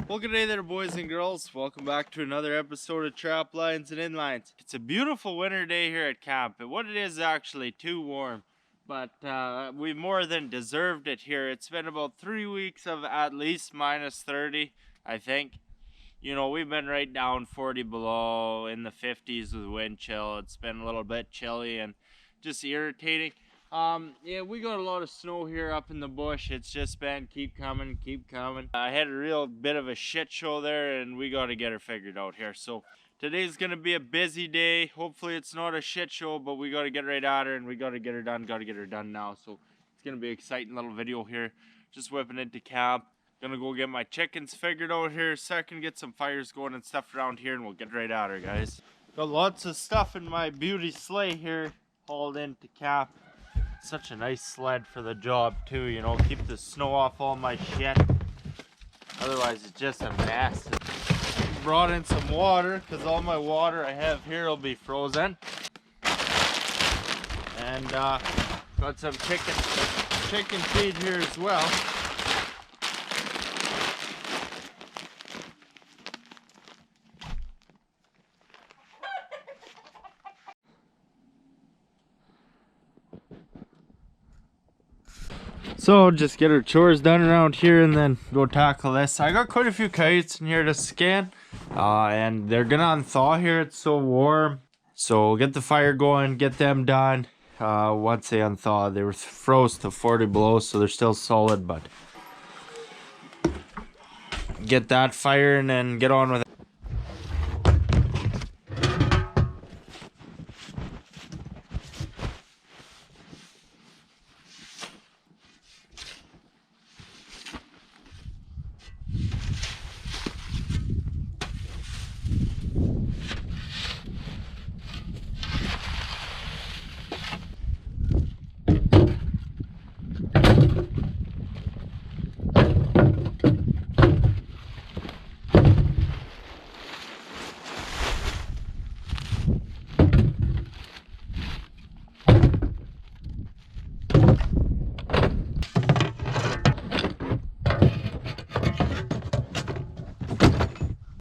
Well, good day there, boys and girls. Welcome back to another episode of Traplines and Inlines. It's a beautiful winter day here at camp, and what it is actually too warm, but we more than deserved it here. It's been about 3 weeks of at least minus 30, I think. You know, we've been right down 40 below, in the 50s with wind chill. It's been a little bit chilly and just irritating. Yeah, we got a lot of snow here up in the bush. It's just been keep coming. I had a real bit of a shit show there, and we got to get her figured out here. So today's gonna be a busy day. Hopefully it's not a shit show, but we got to get right at her, and we got to get her done. Got to get her done now. So it's gonna be an exciting little video here. Just whipping into camp. Gonna go get my chickens figured out here. Second, get some fires going and stuff around here, and we'll get right at her, guys. Got lots of stuff in my beauty sleigh here, hauled into camp. Such a nice sled for the job too, you know, keep the snow off all my shit. Otherwise it's just a mess. Brought in some water because all my water I have here will be frozen. And got some chicken feed here as well. So just get our chores done around here and then go tackle this. I got quite a few coyotes in here to scan, and they're gonna unthaw here. It's so warm, so get the fire going, get them done. Once they unthaw, they were froze to 40 below, so they're still solid, but get that fire and then get on with it.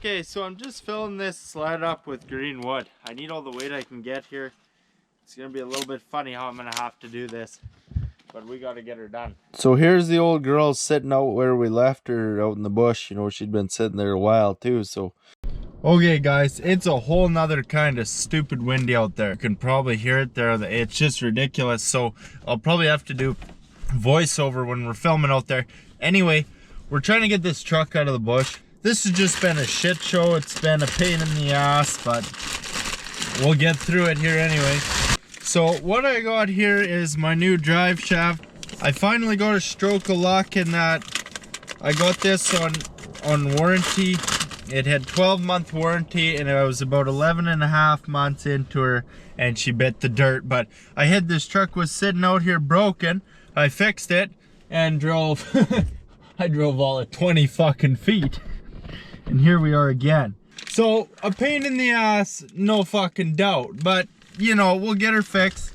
Okay, so I'm just filling this sled up with green wood. I need all the weight I can get here. It's gonna be a little bit funny how I'm gonna have to do this, but we gotta get her done. So here's the old girl sitting out where we left her out in the bush. You know, she'd been sitting there a while too, so. Okay guys, it's a whole nother kind of stupid windy out there. You can probably hear it there. It's just ridiculous, so I'll probably have to do voiceover when we're filming out there. Anyway, we're trying to get this truck out of the bush. This has just been a shit show. It's been a pain in the ass, but we'll get through it here anyway. So what I got here is my new drive shaft. I finally got a stroke of luck in that I got this on warranty. It had 12-month warranty, and I was about 11 and a half months into her, and she bit the dirt. But I had this truck was sitting out here broken. I fixed it and drove. I drove all of 20 fucking feet. And here we are again. So, a pain in the ass, no fucking doubt. But, you know, we'll get her fixed.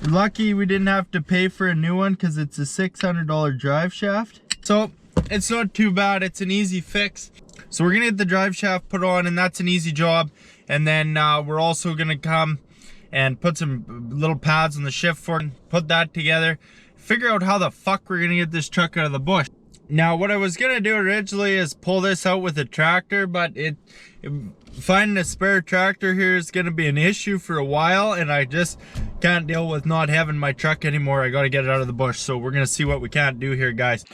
Lucky we didn't have to pay for a new one because it's a $600 drive shaft. So, it's not too bad. It's an easy fix. So, we're going to get the drive shaft put on, and that's an easy job. And then we're also going to come and put some little pads on the shift fork, put that together. Figure out how the fuck we're going to get this truck out of the bush. Now, what I was gonna do originally is pull this out with a tractor, but finding a spare tractor here is gonna be an issue for a while, and I just can't deal with not having my truck anymore. I gotta get it out of the bush, so we're gonna see what we can't do here, guys.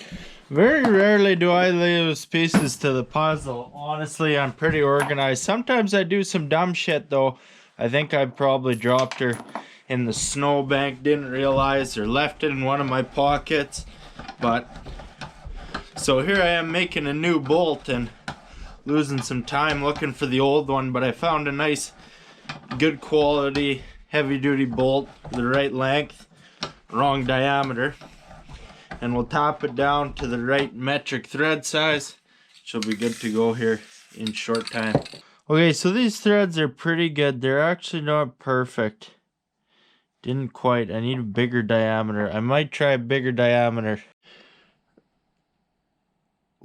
Very rarely do I lose pieces to the puzzle. Honestly, I'm pretty organized. Sometimes I do some dumb shit, though. I think I probably dropped her in the snowbank, didn't realize, or left it in one of my pockets, but so here I am making a new bolt and losing some time looking for the old one, but I found a nice, good quality, heavy duty bolt, the right length, wrong diameter. And we'll top it down to the right metric thread size. She'll be good to go here in short time. Okay, so these threads are pretty good. They're actually not perfect. Didn't quite. I need a bigger diameter. I might try a bigger diameter.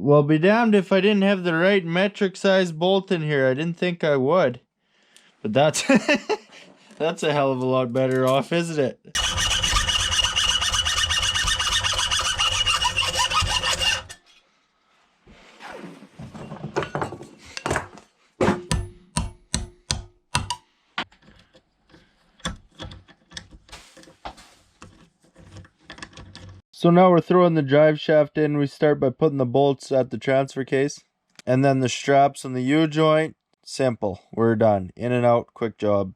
Well, be damned if I didn't have the right metric size bolt in here. I didn't think I would. But that's that's a hell of a lot better off, isn't it? So now we're throwing the drive shaft in. We start by putting the bolts at the transfer case. And then the straps on the U-joint. Simple. We're done. In and out. Quick job.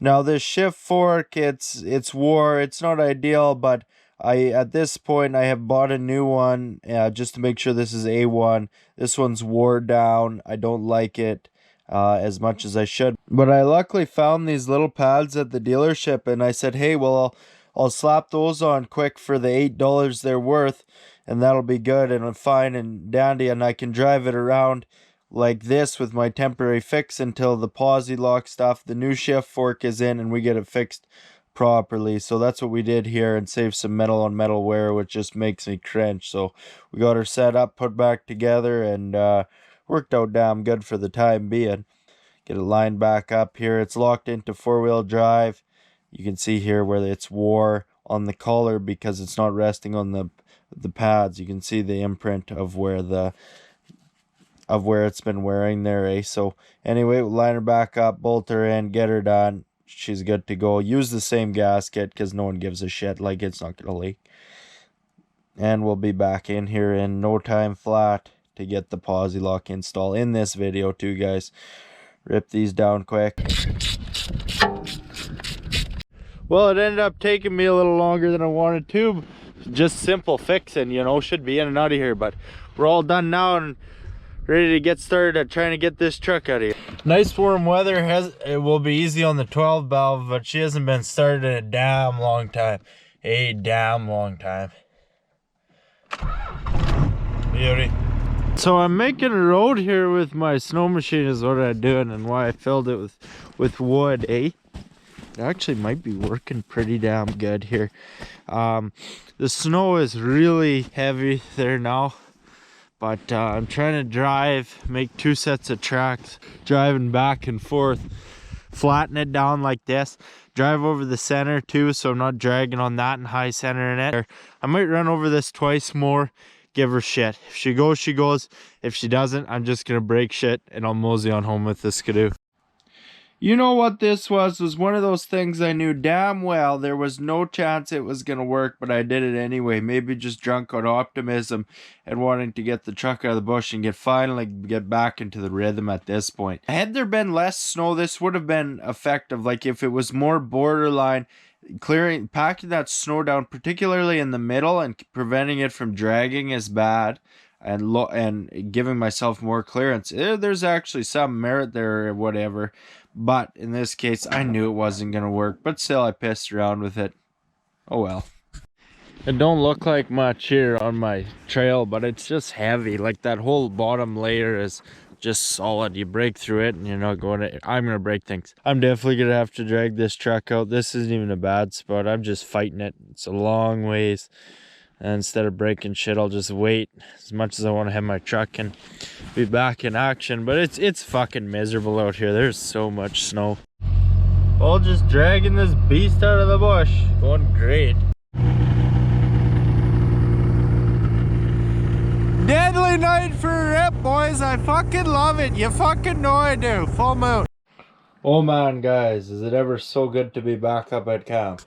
Now this shift fork, it's wore. It's not ideal, but at this point I have bought a new one just to make sure this is A1. This one's wore down. I don't like it as much as I should. But I luckily found these little pads at the dealership, and I said, hey, well, I'll slap those on quick for the $8 they're worth, and that'll be good and fine and dandy, and I can drive it around like this with my temporary fix until the posi lock stuff, the new shift fork is in, and we get it fixed properly. So that's what we did here, and save some metal on metal wear, which just makes me cringe. So we got her set up, put back together, and worked out damn good for the time being. Get it lined back up here. It's locked into 4-wheel drive. You can see here where it's wore on the collar because it's not resting on the pads. You can see the imprint of where it's been wearing there, eh? So anyway, we'll line her back up, bolt her in, get her done. She's good to go. Use the same gasket because no one gives a shit. Like, it's not gonna leak. And we'll be back in here in no time flat to get the posi lock install in this video too, guys. Rip these down quick. Well, it ended up taking me a little longer than I wanted to. Just simple fixing, you know, should be in and out of here. But we're all done now and ready to get started at trying to get this truck out of here. Nice warm weather. It will be easy on the 12 valve, but she hasn't been started in a damn long time. A damn long time. Beauty. So I'm making a road here with my snow machine is what I'm doing, and why I filled it with wood, eh? It actually might be working pretty damn good here. The snow is really heavy there now, but I'm trying to drive, make 2 sets of tracks, driving back and forth, flatten it down like this, drive over the center too, so I'm not dragging on that and high centering it. I might run over this twice more, give her shit. If she goes, she goes. If she doesn't, I'm just gonna break shit and I'll mosey on home with the Skidoo. You know what this was one of those things I knew damn well there was no chance it was going to work, but I did it anyway. Maybe just drunk on optimism and wanting to get the truck out of the bush and finally get back into the rhythm at this point. Had there been less snow, this would have been effective. Like if it was more borderline, packing that snow down, particularly in the middle, and preventing it from dragging is bad. And giving myself more clearance. There's actually some merit there or whatever. But in this case, I knew it wasn't going to work. But still, I pissed around with it. Oh well. It don't look like much here on my trail, but it's just heavy. Like that whole bottom layer is just solid. You break through it and you're not going to... I'm going to break things. I'm definitely going to have to drag this truck out. This isn't even a bad spot. I'm just fighting it. It's a long ways. And instead of breaking shit, I'll just wait as much as I want to have my truck and be back in action. But it's fucking miserable out here. There's so much snow. All just dragging this beast out of the bush. Going great. Deadly night for a rip, boys. I fucking love it. You fucking know I do. Full moon. Oh man, guys, is it ever so good to be back up at camp.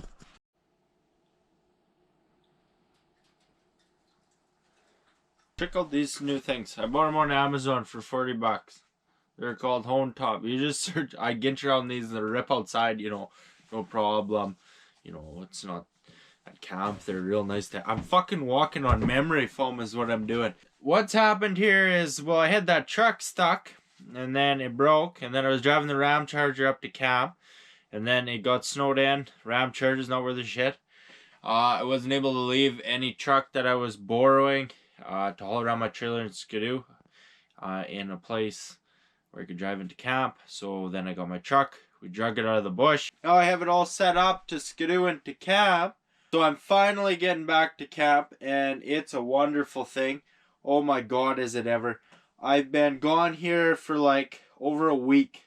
Check out these new things. I bought them on Amazon for 40 bucks. They're called Home Top. You just search, I get around these and they rip outside, you know, no problem. You know, it's not at camp. They're real nice. I'm fucking walking on memory foam is what I'm doing. What's happened here is, well, I had that truck stuck and then it broke, and then I was driving the Ram Charger up to camp and then it got snowed in. Ram Charger's not worth a shit. I wasn't able to leave any truck that I was borrowing to haul around my trailer and Skidoo in a place where I could drive into camp. So then I got my truck, we drug it out of the bush. Now I have it all set up to Skidoo into camp. So I'm finally getting back to camp and it's a wonderful thing. Oh my God, is it ever. I've been gone here for like over a week,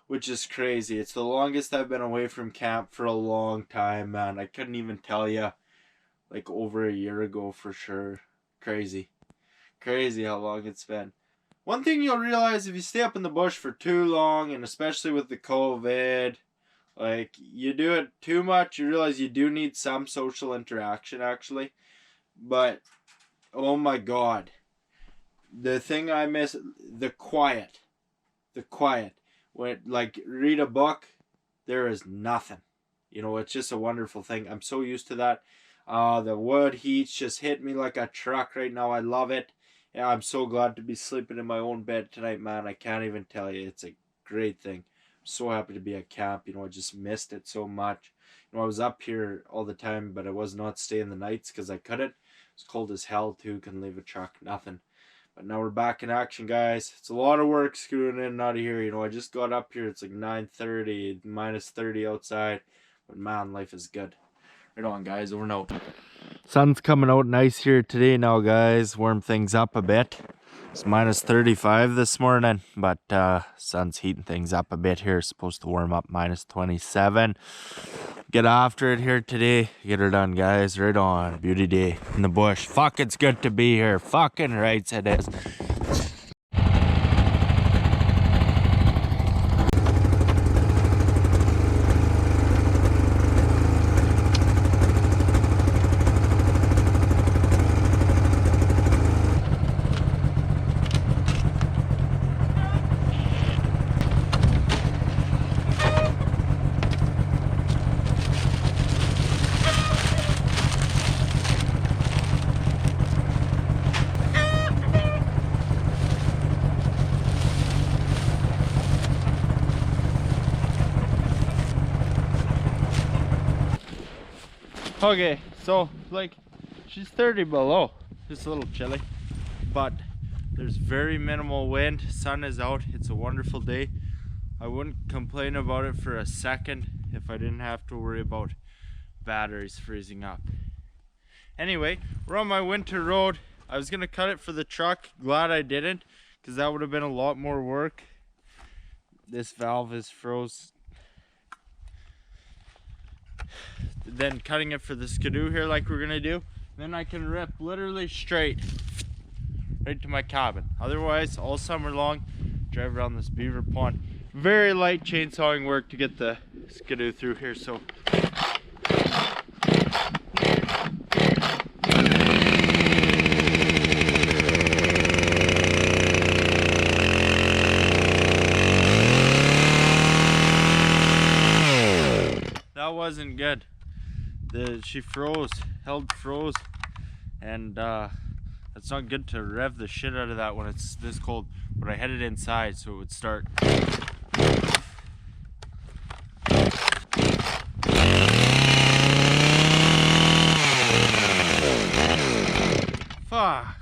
which is crazy. It's the longest I've been away from camp for a long time, man. I couldn't even tell you, like over a year ago for sure. Crazy. Crazy how long it's been. One thing you'll realize if you stay up in the bush for too long, and especially with the COVID, like you do it too much, you realize you do need some social interaction actually. But oh my God, the thing I miss, the quiet. The quiet. When like read a book, there is nothing. You know, it's just a wonderful thing. I'm so used to that. The wood heats just hit me like a truck right now. I love it. Yeah, I'm so glad to be sleeping in my own bed tonight, man. I can't even tell you. It's a great thing. I'm so happy to be at camp. You know, I just missed it so much. You know, I was up here all the time, but I was not staying the nights because I couldn't. It's cold as hell too. Couldn't leave a truck. Nothing. But now we're back in action, guys. It's a lot of work screwing in and out of here. You know, I just got up here. It's like 9:30, minus 30 outside. But man, life is good. Right on, guys. Over and out. Sun's coming out nice here today now, guys. Warm things up a bit. It's minus 35 this morning, but sun's heating things up a bit here. It's supposed to warm up minus 27. Get after it here today. Get her done, guys. Right on. Beauty day in the bush. Fuck, it's good to be here. Fucking right it is. Okay, so like she's 30 below, just a little chilly, but there's very minimal wind. Sun is out. It's a wonderful day. I wouldn't complain about it for a second if I didn't have to worry about batteries freezing up. Anyway, we're on my winter road. I was gonna cut it for the truck. Glad I didn't, because that would have been a lot more work. This valve is froze. Then cutting it for the skidoo here like we're gonna do, then I can rip literally straight right to my cabin. Otherwise, all summer long, drive around this beaver pond. Very light chainsawing work to get the skidoo through here, so that wasn't good. She froze, froze, and it's not good to rev the shit out of that when it's this cold. But I had it inside so it would start. Fuck.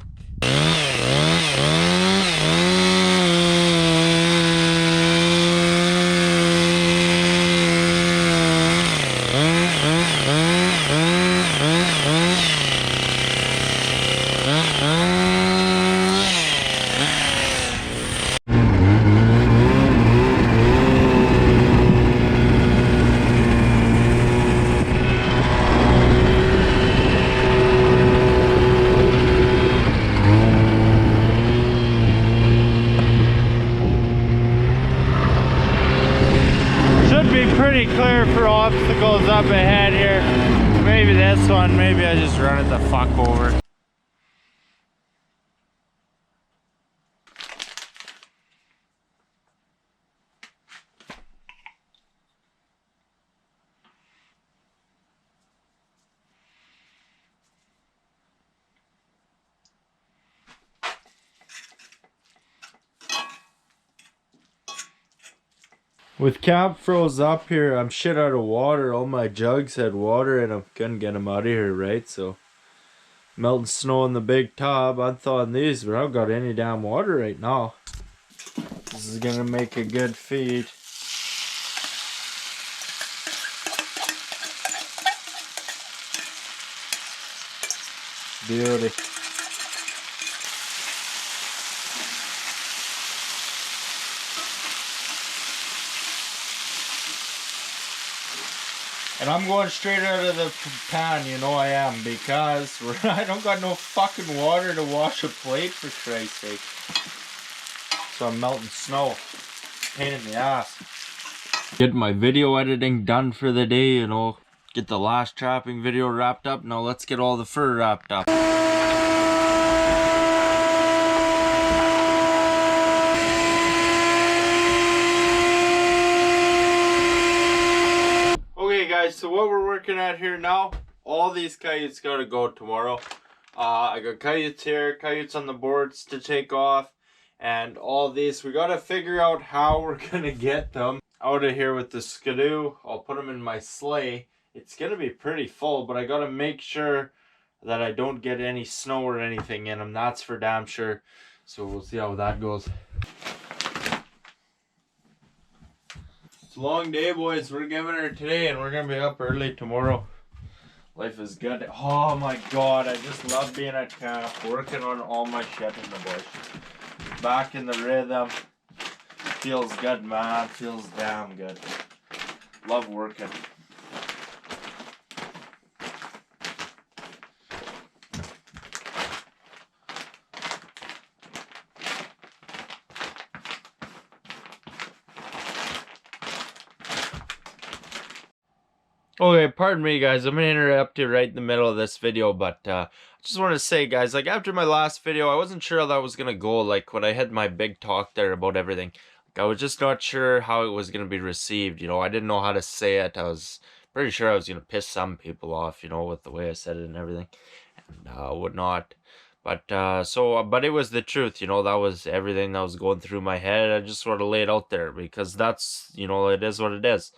Pretty clear for obstacles up ahead here. Maybe this one, maybe I just run it the fuck over. With camp froze up here, I'm shit out of water. All my jugs had water in them. Couldn't get them out of here, right? So, melting snow in the big tub. I'm thawing these, but I don't got any damn water right now. This is gonna make a good feed. Beauty. And I'm going straight out of the pan, you know I am, because I don't got no fucking water to wash a plate, for Christ's sake. So I'm melting snow. Pain in the ass. Get my video editing done for the day, you know. Get the last trapping video wrapped up. Now let's get all the fur wrapped up. Okay guys, so what we're working at here now, all these coyotes gotta go tomorrow. I got coyotes here, coyotes on the boards to take off, and all these, we gotta figure out how we're gonna get them out of here with the skidoo. I'll put them in my sleigh. It's gonna be pretty full, but I gotta make sure that I don't get any snow or anything in them. That's for damn sure. So we'll see how that goes. It's a long day, boys. We're giving her today, and we're gonna be up early tomorrow. Life is good. Oh my god, I just love being at camp, working on all my shit in the bush. Back in the rhythm. Feels good, man. Feels damn good. Love working. Okay, pardon me guys, I'm gonna interrupt you right in the middle of this video, but I just want to say guys, like after my last video, I wasn't sure how that was gonna go, like when I had my big talk there about everything. Like, I was just not sure how it was gonna be received, you know, I didn't know how to say it. I was pretty sure I was gonna piss some people off, you know, with the way I said it and everything, and whatnot. But but it was the truth, you know, that was everything that was going through my head. I just sort of laid out there because that's, you know, it is what it is.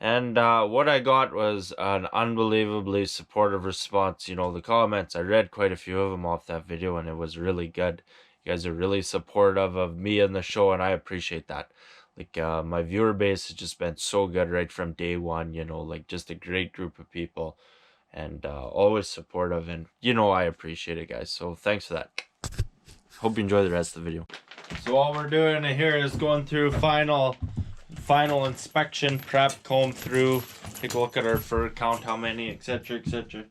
And what I got was an unbelievably supportive response. You know, the comments, I read quite a few of them off that video, and it was really good. You guys are really supportive of me and the show, and I appreciate that. Like, my viewer base has just been so good right from day one, you know, like just a great group of people, and always supportive, and, you know, I appreciate it, guys. So thanks for that. Hope you enjoy the rest of the video. So all we're doing here is going through final inspection, prep, comb through, take a look at our fur count, how many, etc, etc.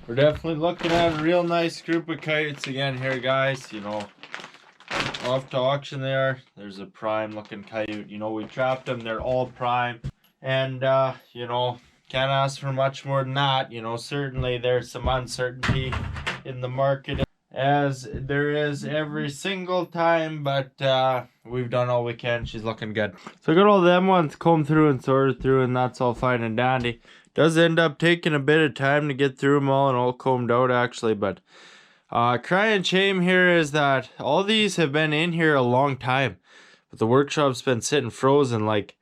We're definitely looking at a real nice group of coyotes again here, guys. You know, off to auction there. There's a prime looking coyote. You know, we trapped them, they're all prime, and you know, can't ask for much more than that. You know, certainly there's some uncertainty in the market, as there is every single time, but we've done all we can. She's looking good. So I got all them ones combed through and sorted through, and that's all fine and dandy. Does end up taking a bit of time to get through them all and all combed out actually, but crying shame here is that all these have been in here a long time, but the workshop's been sitting frozen. Like,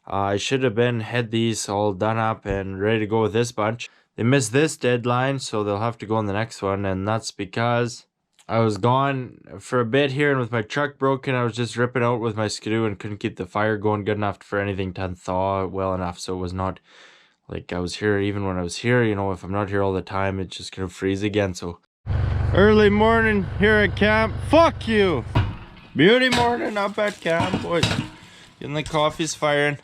I should have had these all done up and ready to go with this bunch. They missed this deadline, so they'll have to go on the next one, and that's because I was gone for a bit here, and with my truck broken, I was just ripping out with my skidoo and couldn't keep the fire going good enough for anything to thaw well enough, so it was not like I was here. Even when I was here, you know, if I'm not here all the time, it's just gonna freeze again. So early morning here at camp. Fuck you! Beauty morning up at camp, boys. Getting the coffees firing.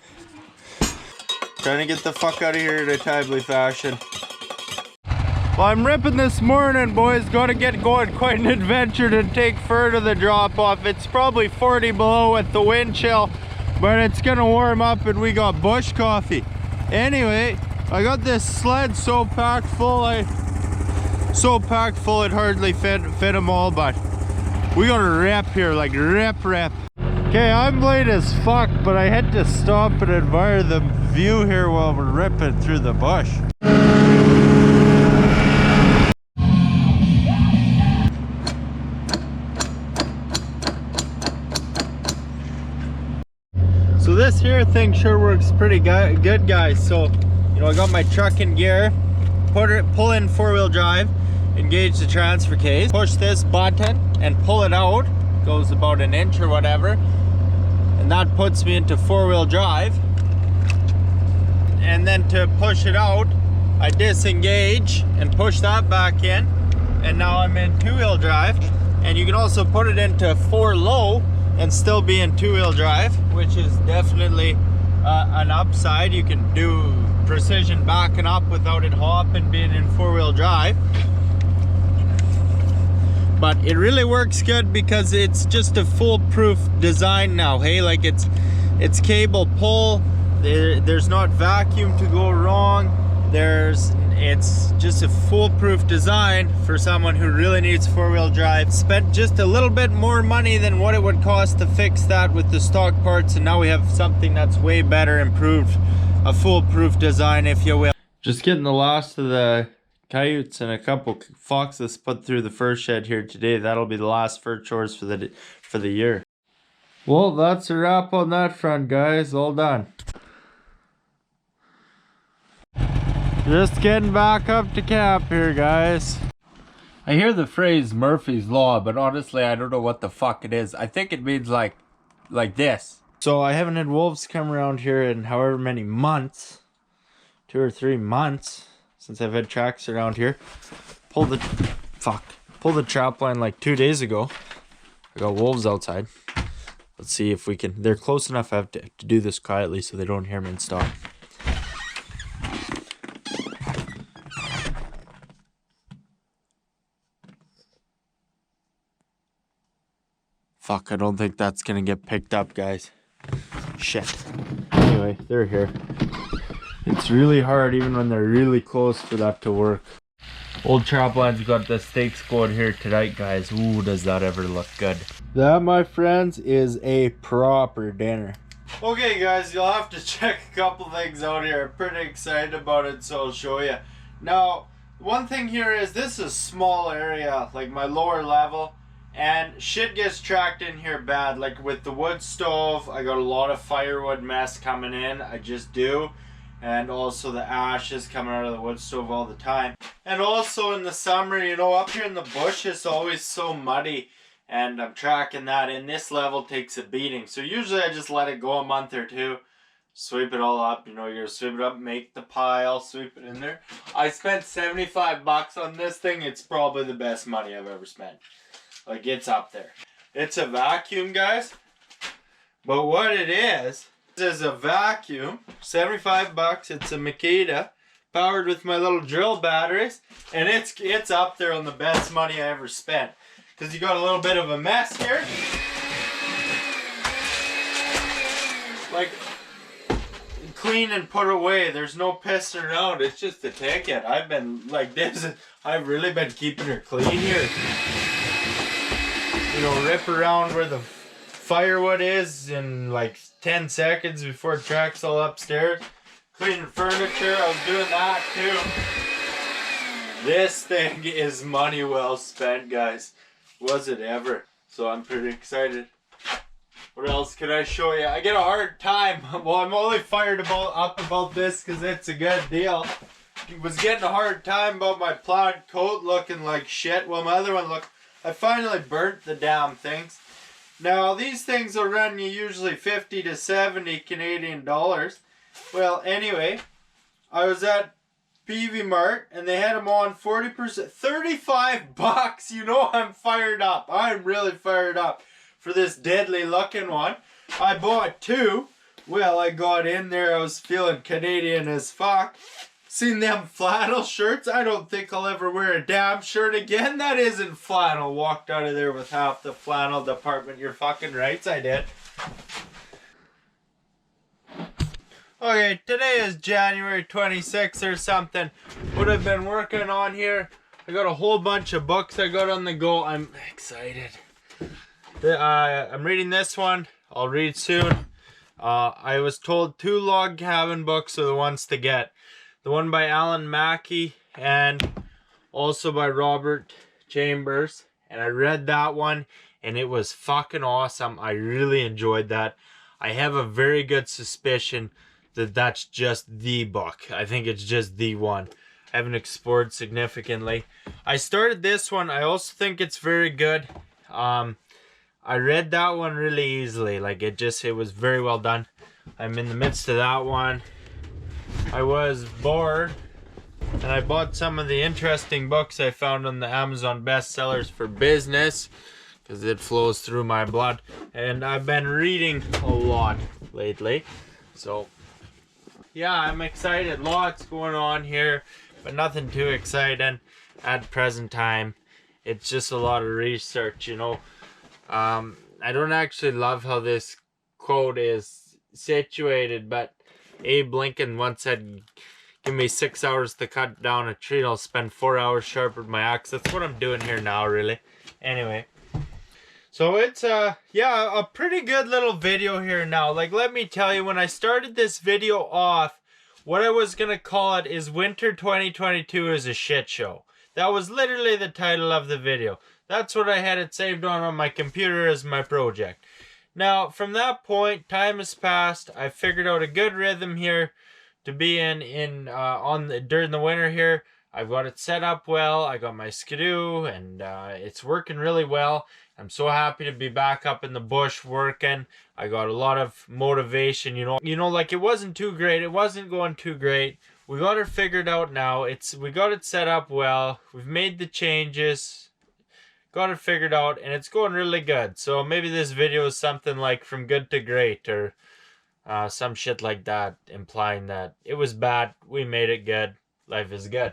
Trying to get the fuck out of here in a timely fashion. Well, I'm ripping this morning, boys. Gotta get going. Quite an adventure to take fur to the drop-off. It's probably 40 below with the wind chill, but it's gonna warm up, and we got bush coffee. Anyway, I got this sled so packed full, it hardly fit them all, but we gotta rip here, like rip. Okay, I'm late as fuck, but I had to stop and admire the view here while we're ripping through the bush. So this here thing sure works pretty good, guys. So, you know, I got my truck in gear, pull in 4-wheel drive, engage the transfer case, push this button and pull it out. Goes about an inch or whatever, and that puts me into 4-wheel drive. And then to push it out, I disengage and push that back in, and now I'm in 2-wheel drive. And you can also put it into 4 low and still be in 2-wheel drive, which is definitely an upside. You can do precision backing up without it hopping, being in four-wheel drive. But it really works good because it's just a foolproof design now. Hey, like it's cable pull. There's not vacuum to go wrong. It's just a foolproof design for someone who really needs four-wheel drive. Spent just a little bit more money than what it would cost to fix that with the stock parts, and now we have something that's way better, improved, a foolproof design, if you will. Just getting the last of the coyotes and a couple foxes put through the fur shed here today. That'll be the last fur chores for the year. Well, that's a wrap on that front, guys. All done. Just getting back up to camp here, guys. I hear the phrase Murphy's Law, but honestly I don't know what the fuck it is. I think it means like this. So I haven't had wolves come around here in however many months, 2 or 3 months since I've had tracks around here. Pulled the trap line like 2 days ago. I got wolves outside. Let's see if we can. They're close enough. I have to do this quietly so they don't hear me and stop. Fuck, I don't think that's gonna get picked up, guys. Shit. Anyway, they're here. It's really hard even when they're really close for that to work. Old Traplines got the steaks going here tonight, guys. Ooh, does that ever look good. That, my friends, is a proper dinner. Okay, guys, you'll have to check a couple things out here. I'm pretty excited about it, so I'll show you. Now, one thing here is this is a small area, like my lower level. And shit gets tracked in here bad. Like with the wood stove, I got a lot of firewood mess coming in. I just do. And also the ashes coming out of the wood stove all the time. And also in the summer, you know, up here in the bush, it's always so muddy. And I'm tracking that. And this level takes a beating. So usually I just let it go a month or two. Sweep it all up. You know, you're going to sweep it up, make the pile, sweep it in there. I spent 75 bucks on this thing. It's probably the best money I've ever spent. Like, it's up there. It's a vacuum, guys. But what it is a vacuum. 75 bucks. It's a Makita, powered with my little drill batteries. And it's up there on the best money I ever spent. Because you got a little bit of a mess here. Like, clean and put away. There's no pissing around. It's just a ticket. I've been like this. I've really been keeping her clean here. You know, rip around where the firewood is in like 10 seconds before it tracks all upstairs. Cleaning furniture, I was doing that too. This thing is money well spent, guys. Was it ever? So I'm pretty excited. What else can I show you? I get a hard time. Well, I'm only fired up about this because it's a good deal. I was getting a hard time about my plaid coat looking like shit. Well, my other one looked... I finally burnt the damn things. Now, these things will run you usually 50 to 70 Canadian dollars. Well, anyway, I was at PV Mart and they had them on 40%, 35 bucks. You know I'm fired up. I'm really fired up for this deadly looking one. I bought 2. Well, I got in there. I was feeling Canadian as fuck. Seen them flannel shirts? I don't think I'll ever wear a damn shirt again that isn't flannel. Walked out of there with half the flannel department. You're fucking right, I did. Okay, today is January 26th or something. What I've been working on here, I got a whole bunch of books I got on the go. I'm excited. I'm reading this one. I'll read soon. I was told 2 log cabin books are the ones to get. The one by Alan Mackey and also by Robert Chambers. And I read that one and it was fucking awesome. I really enjoyed that. I have a very good suspicion that that's just the book. I think it's just the one. I haven't explored significantly. I started this one. I also think it's very good. I read that one really easily. Like it was very well done. I'm in the midst of that one. I was bored and I bought some of the interesting books I found on the Amazon bestsellers for business because it flows through my blood, and I've been reading a lot lately. So yeah, I'm excited. Lots going on here, but nothing too exciting at present time. It's just a lot of research, you know. I don't actually love how this quote is situated, but Abe Lincoln once said, "Give me 6 hours to cut down a tree, and I'll spend 4 hours sharpening my axe." That's what I'm doing here now, really. Anyway. So it's yeah, a pretty good little video here now. Like, let me tell you, when I started this video off, what I was gonna call it is Winter 2022 is a shit show. That was literally the title of the video. That's what I had it saved on my computer as my project. Now, from that point, time has passed. I figured out a good rhythm here to be in during the winter here. I've got it set up well. I got my skidoo, and it's working really well. I'm so happy to be back up in the bush working. I got a lot of motivation, you know, like, it wasn't too great. It wasn't going too great. We got it figured out now. We got it set up well. We've made the changes. Got it figured out, and it's going really good. So maybe this video is something like from good to great, or some shit like that, implying that it was bad, we made it good, life is good.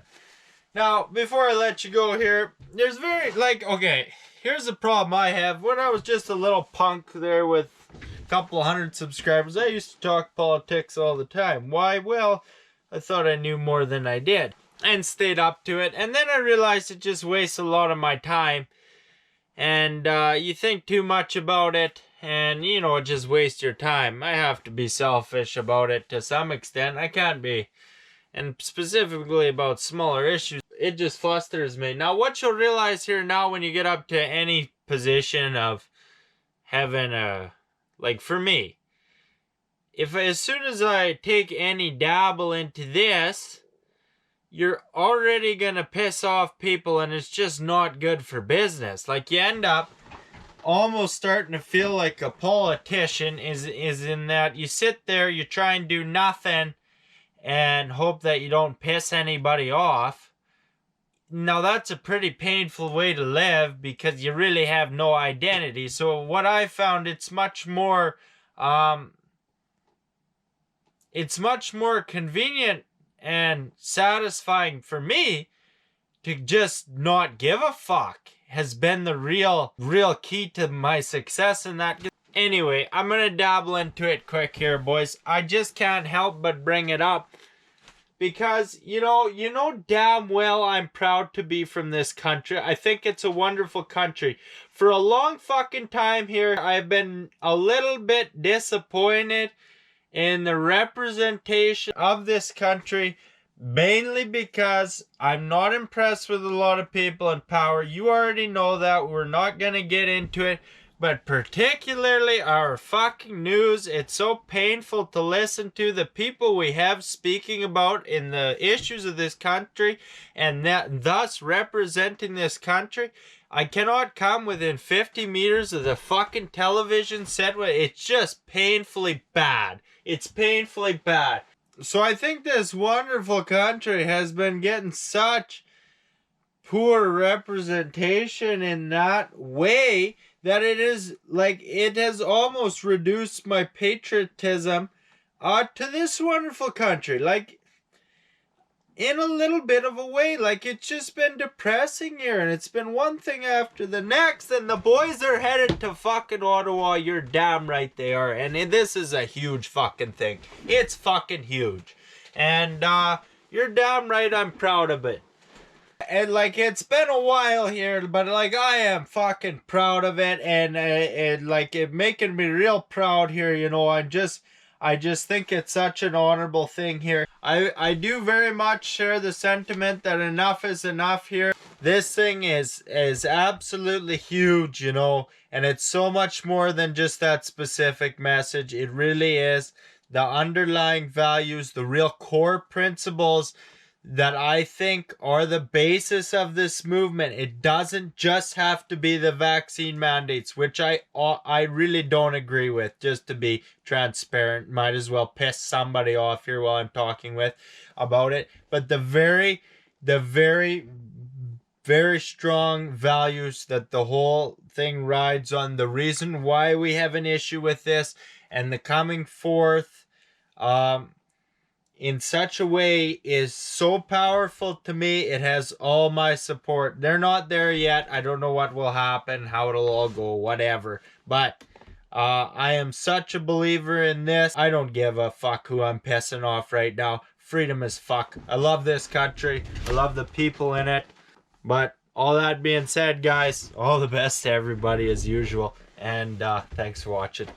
Now, before I let you go here, there's okay, here's the problem I have. When I was just a little punk there with a couple hundred subscribers, I used to talk politics all the time. Why? Well, I thought I knew more than I did, and stayed up to it, and then I realized it just wastes a lot of my time, and you think too much about it, and, you know, it just wastes your time. I have to be selfish about it to some extent. I can't be. And specifically about smaller issues, it just flusters me. Now, what you'll realize here now when you get up to any position of having like for me, as soon as I take any dabble into this, you're already gonna piss off people, and it's just not good for business. Like, you end up almost starting to feel like a politician is in that you sit there, you try and do nothing, and hope that you don't piss anybody off. Now, that's a pretty painful way to live, because you really have no identity. So what I found, it's much more convenient and satisfying for me to just not give a fuck, has been the real key to my success in that. Anyway, I'm gonna dabble into it quick here, boys. I just can't help but bring it up, because, you know damn well I'm proud to be from this country. I think it's a wonderful country. For a long fucking time here, I've been a little bit disappointed in the representation of this country, mainly because I'm not impressed with a lot of people in power. You already know that. We're not gonna get into it. But particularly our fucking news, it's so painful to listen to the people we have speaking about in the issues of this country, and thus representing this country. I cannot come within 50 meters of the fucking television set. It's just painfully bad. It's painfully bad. So I think this wonderful country has been getting such poor representation in that way that it has almost reduced my patriotism to this wonderful country. Like, in a little bit of a way. Like, it's just been depressing here, and it's been one thing after the next, and the boys are headed to fucking Ottawa. You're damn right they are, and this is a huge fucking thing. It's fucking huge, and you're damn right I'm proud of it. And, like, it's been a while here, but, like, I am fucking proud of it, and like, it making me real proud here, you know. I just think it's such an honorable thing here. I do very much share the sentiment that enough is enough here. This thing is absolutely huge, you know, and it's so much more than just that specific message. It really is the underlying values, the real core principles that I think are the basis of this movement. It doesn't just have to be the vaccine mandates, which I really don't agree with, just to be transparent. Might as well piss somebody off here while I'm talking about it. But the very strong values that the whole thing rides on, the reason why we have an issue with this and the coming forth in such a way is so powerful to me. It has all my support. They're not there yet. I don't know what will happen, how it'll all go, whatever. But I am such a believer in this. I don't give a fuck who I'm pissing off right now. Freedom as fuck. I love this country. I love the people in it. But all that being said, guys, all the best to everybody as usual. And thanks for watching.